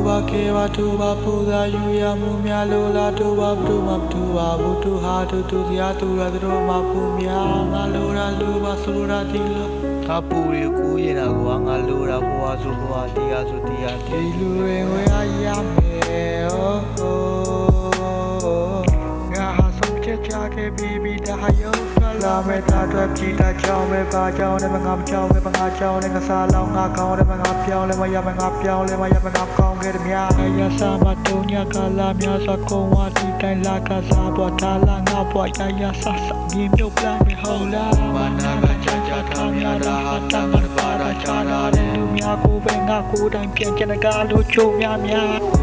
ba ke ba tu ba pu da yu ya mu mya lo la tu ba tu ma tu ba bu tu ha tu tu ya tu ra tu ma pu mya nga lo ra lu ba su ra ti loငါပူရီကူးရင်တော့ကွာငါလိုတာဟိုဟာဆိုဟိုဟာတရားဆိုတရား ဒီလူတွေဝေးရမယ်ohငါဟာဆုံးချက်ချခဲ့ပြီးဒါဟာယောလာမဲ့တာတော့ကြည်တာကြောင်းပဲပါကြောင်းနဲ့ငါမကြောင်းပဲငါကြောင်းနဲ့ငါစားလောင်းငါကောင်းတယ်ငါပြောင်းလဲမရမငါပြောင်းလဲမရမငါကောင်းခဲ့တယ်များရစာမတုံးညကလာများစွာကုံဝါဒီတိုင်းလာကစားပေါ်တာလာငါပေါ်ရဆဆဒီမျိုးပလန်မဟုတ်လားဘာနာကချာထားများတာဟာတမန်ပါရာချာလာတယ်လူများကိုပဲငါကိုယ်တိုင်ပြန်ချင်တကားလို့ချုံများ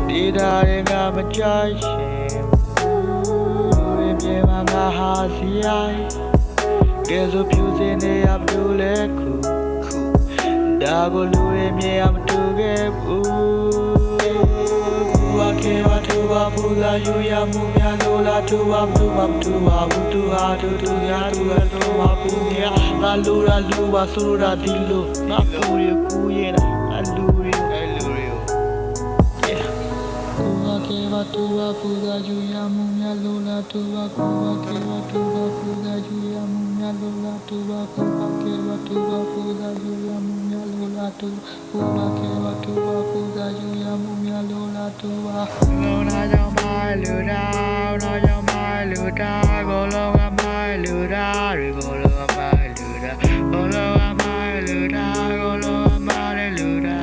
ဒီဓာတ်တွေကမကြိုက်ရှင်လူတွေပြေမှာငါဟာစီရိုင်းကဲဆိုဖြူစင်နေရဘလို့လဲခုဒါကိုလူတွေမြင်အောင်မတူခဲ့ဘူးဘာကေဘာသူဘာပူလာယူရမှုများလို့လားသူဘာသူမတူပါဘူးသူဟာသူရသူရတော့မပူများငါလူရာလူပါဆိုရဒီလိုငါပူရကူရင်အလူရဘာကေဘာသူဘာပူလာယူရမှုများလို့လားသူဘာကူဘာကေဘာသူဘာပူလာယူရမှုများလို့လားသူဘာကူဘာကေဘာသူဘာပူလာယူရမှုများလို့လားသူဘာကေဘာသူဘာပူလာယူရမှုများလို့လားသူဘာလုံးနာကြောင့်မိုင်လူတာနာကြောင့်မိုင်လူတာကိုလုံးကမိုင်လူတာကိုလုံးကမိုင်လူတာကိုလုံးကမိုင်လူတာကိုလုံးကမိုင်လူတာ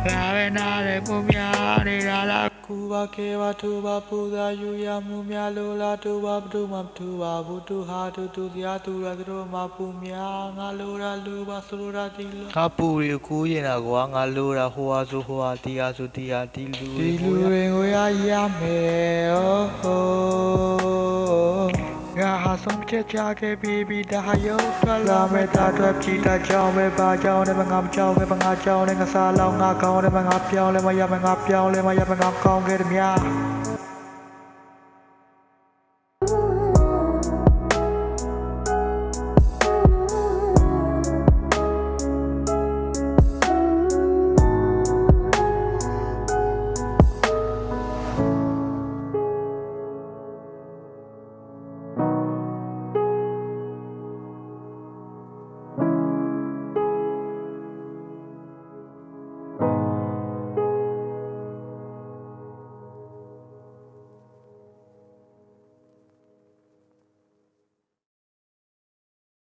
ဘာပဲနားလေပုံများနေတာလားကူဘာကေဘာသူဘာပူဇာယူရမှုများလို့လားသူဘာဘသူမသူဘာဘူးသူဟာသူတရားသူရသူမပူများငါလိုရာလူဘာဆိုရာဒီလို ငါပူရီကူးရင်တော့ကွာငါလိုတာဟိုဟာဆိုဟိုဟာတရားဆိုတရားဒီလူ ဒီလူတွေကိုရမယ်ငါဟာဆုံးချက်ချခဲ့ပြီးဒါဟာယောလာမဲ့တာတော့ကြည်တာကြောင်းပဲပါကြောင်းနဲ့ငါမကြောင်းပဲငါကြောင်းနဲ့ငါစားလောင်းငါကောင်းတယ်ငါပြောင်းလဲမရမငါပြောင်းလဲမရမငါကောင်းခဲ့တယ်များ